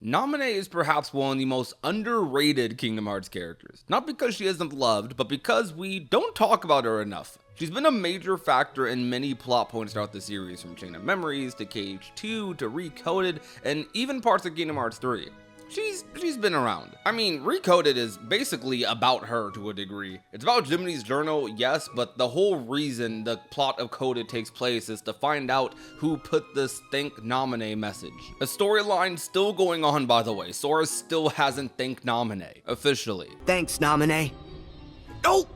Namine is perhaps one of the most underrated Kingdom Hearts characters. Not because she isn't loved, but because we don't talk about her enough. She's been a major factor in many plot points throughout the series, from Chain of Memories to KH2 to Recoded, and even parts of Kingdom Hearts 3. She's been around. I mean, Recoded is basically about her to a degree. It's about Jiminy's journal, yes, but the whole reason the plot of Coded takes place is to find out who put this Thank Namine message. A storyline still going on, by the way. Sora still hasn't thanked Namine, officially. Thanks, Namine. Oh,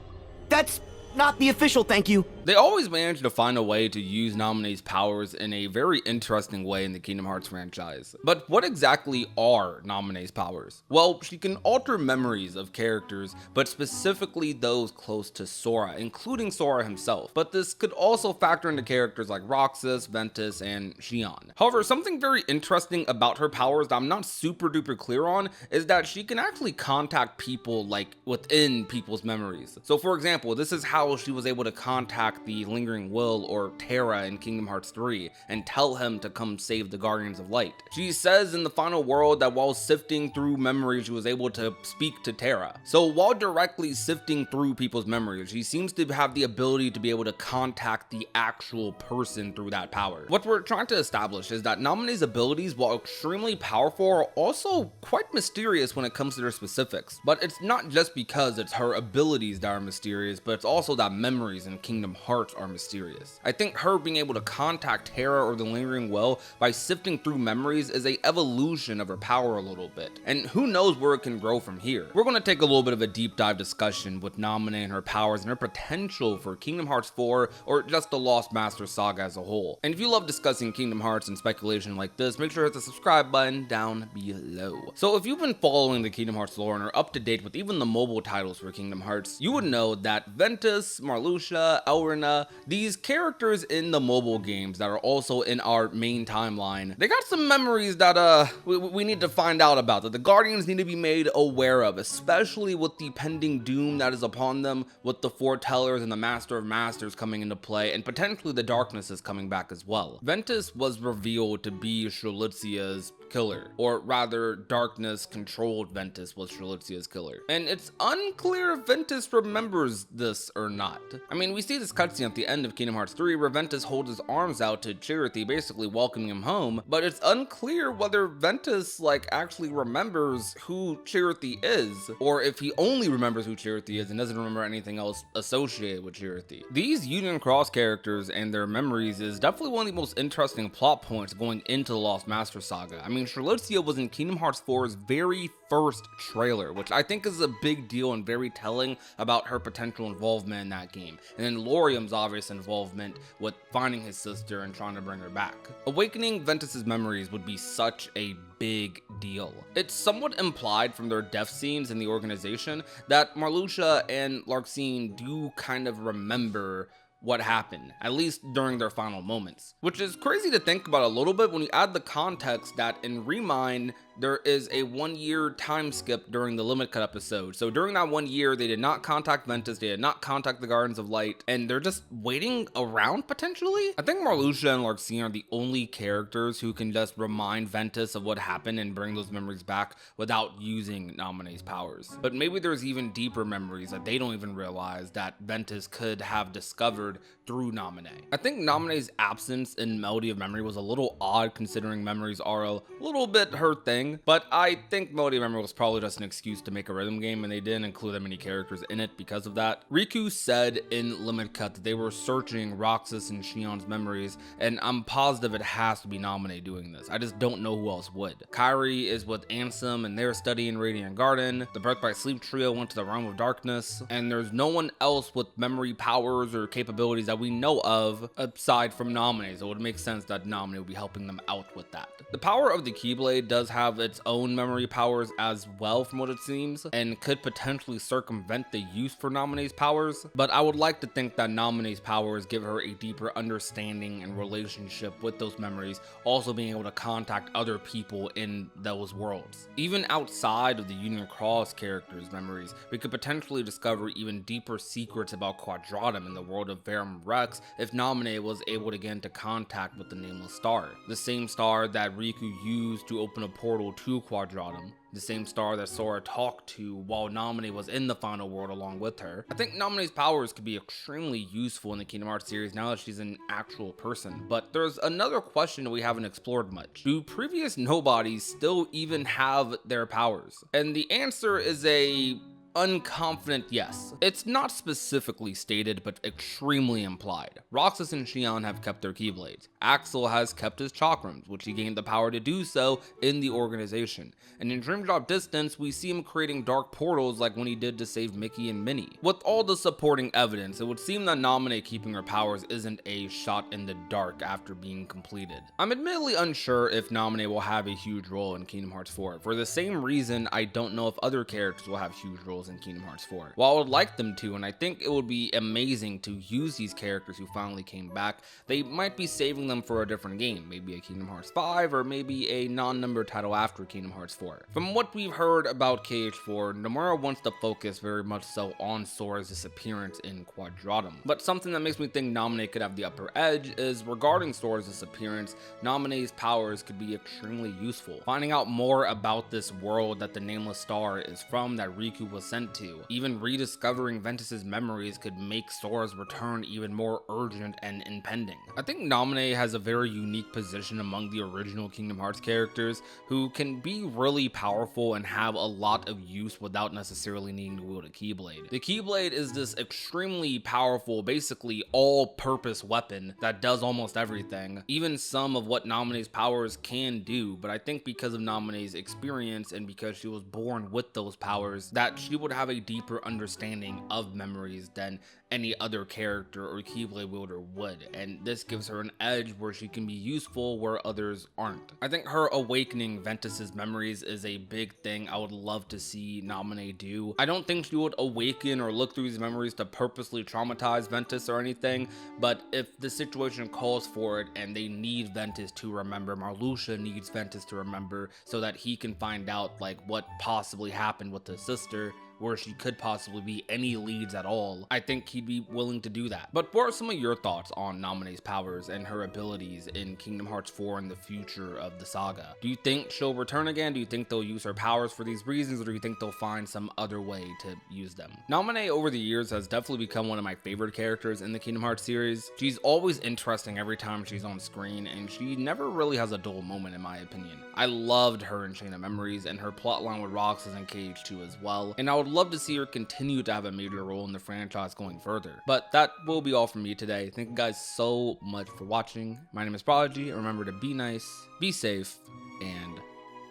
that's not the official thank you. They always manage to find a way to use Namine's powers in a very interesting way in the Kingdom Hearts franchise. But what exactly are Namine's powers? Well, she can alter memories of characters, but specifically those close to Sora, including Sora himself. But this could also factor into characters like Roxas, Ventus, and Xion. However, something very interesting about her powers that I'm not super duper clear on is that she can actually contact people like within people's memories. So for example, this is how she was able to contact the Lingering Will, or Terra, in Kingdom Hearts 3 and tell him to come save the Guardians of Light. She says in the final world that while sifting through memories, she was able to speak to Terra. So while directly sifting through people's memories, she seems to have the ability to be able to contact the actual person through that power. What we're trying to establish is that Namine's abilities, while extremely powerful, are also quite mysterious when it comes to their specifics. But it's not just because it's her abilities that are mysterious, but it's also that memories in Kingdom Hearts are mysterious. I think her being able to contact Terra or the Lingering Well by sifting through memories is a evolution of her power a little bit, and who knows where it can grow from here. We're going to take a little bit of a deep dive discussion with Namine and her powers and her potential for Kingdom Hearts 4 or just the Lost Master saga as a whole. And if you love discussing Kingdom Hearts and speculation like this, make sure to hit the subscribe button down below. So if you've been following the Kingdom Hearts lore and are up to date with even the mobile titles for Kingdom Hearts, you would know that Ventus, Marluxia, Elrina, these characters in the mobile games that are also in our main timeline, they got some memories that we need to find out about, that the Guardians need to be made aware of, especially with the pending doom that is upon them, with the Foretellers and the Master of Masters coming into play, and potentially the Darkness is coming back as well. Ventus was revealed to be Strelitzia's killer, or rather Darkness controlled Ventus was Strelitzia's killer, and it's unclear if Ventus remembers this or not. I mean, we see this cutscene at the end of Kingdom Hearts 3 where Ventus holds his arms out to Chirithy, basically welcoming him home, but it's unclear whether Ventus actually remembers who Chirithy is, or if he only remembers who Chirithy is and doesn't remember anything else associated with Chirithy. These Union Cross characters and their memories is definitely one of the most interesting plot points going into the Lost Master saga. I mean, Strelitzia was in Kingdom Hearts 4's very first trailer, which I think is a big deal and very telling about her potential involvement in that game, and then Laurium's obvious involvement with finding his sister and trying to bring her back. Awakening Ventus's memories would be such a big deal. It's somewhat implied from their death scenes in the organization that Marluxia and Larxene do kind of remember what happened, at least during their final moments. Which is crazy to think about a little bit when you add the context that in Remind, there is a 1-year time skip during the Limit Cut episode. So during that 1 year, they did not contact Ventus, they did not contact the Guardians of Light, and they're just waiting around potentially? I think Marluxia and Larxene are the only characters who can just remind Ventus of what happened and bring those memories back without using Namine's powers. But maybe there's even deeper memories that they don't even realize that Ventus could have discovered through Namine. I think Namine's absence in Melody of Memory was a little odd considering memories are a little bit her thing, but I think Melody of Memory was probably just an excuse to make a rhythm game and they didn't include that many characters in it because of that. Riku said in Limit Cut that they were searching Roxas and Xion's memories, and I'm positive it has to be Namine doing this. I just don't know who else would. Kairi is with Ansem and they're studying Radiant Garden. The Birth by Sleep trio went to the Realm of Darkness, and there's no one else with memory powers or capabilities that we know of aside from Namine, so it would make sense that Namine would be helping them out with that. The power of the Keyblade does have its own memory powers as well from what it seems, and could potentially circumvent the use for Namine's powers, but I would like to think that Namine's powers give her a deeper understanding and relationship with those memories, also being able to contact other people in those worlds. Even outside of the Union Cross characters' memories, we could potentially discover even deeper secrets about Quadratum in the world of Baron Rex if Namine was able to get into contact with the Nameless Star, the same star that Riku used to open a portal to Quadratum, the same star that Sora talked to while Namine was in the final world along with her. I think Namine's powers could be extremely useful in the Kingdom Hearts series now that she's an actual person. But there's another question we haven't explored much. Do previous nobodies still even have their powers? And the answer is a unconfident yes. It's not specifically stated, but extremely implied. Roxas and Xion have kept their Keyblades. Axel has kept his Chakrams, which he gained the power to do so in the organization. And in Dream Drop Distance, we see him creating dark portals like when he did to save Mickey and Minnie. With all the supporting evidence, it would seem that Namine keeping her powers isn't a shot in the dark after being completed. I'm admittedly unsure if Namine will have a huge role in Kingdom Hearts 4. For the same reason, I don't know if other characters will have huge roles in Kingdom Hearts 4. While I would like them to, and I think it would be amazing to use these characters who finally came back, they might be saving them for a different game, maybe a Kingdom Hearts 5 or maybe a non-numbered title after Kingdom Hearts 4. From what we've heard about KH4, Nomura wants to focus very much so on Sora's disappearance in Quadratum. But something that makes me think Namine could have the upper edge is regarding Sora's disappearance, Namine's powers could be extremely useful. Finding out more about this world that the Nameless Star is from that Riku was sent to, even rediscovering Ventus's memories could make Sora's return even more urgent and impending. I think Namine has a very unique position among the original Kingdom Hearts characters who can be really powerful and have a lot of use without necessarily needing to wield a Keyblade. The Keyblade is this extremely powerful, basically all-purpose weapon that does almost everything, even some of what Namine's powers can do, but I think because of Namine's experience and because she was born with those powers, that she would have a deeper understanding of memories than any other character or Keyblade wielder would, and this gives her an edge where she can be useful where others aren't. I think her awakening Ventus's memories is a big thing I would love to see Namine do. I don't think she would awaken or look through these memories to purposely traumatize Ventus or anything, but if the situation calls for it and they need Ventus to remember, Marluxia needs Ventus to remember so that he can find out like what possibly happened with his sister, where she could possibly be any leads at all, I think he'd be willing to do that. But what are some of your thoughts on Namine's powers and her abilities in Kingdom Hearts 4 and the future of the saga? Do you think she'll return again? Do you think they'll use her powers for these reasons, or do you think they'll find some other way to use them? Namine over the years has definitely become one of my favorite characters in the Kingdom Hearts series. She's always interesting every time she's on screen, and she never really has a dull moment in my opinion. I loved her in Chain of Memories and her plotline with Roxas and KH2 as well, and I would love to see her continue to have a major role in the franchise going further. But that will be all from me today. Thank you guys so much for watching. My name is Prodigy. Remember to be nice, be safe, and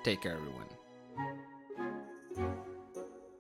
take care everyone.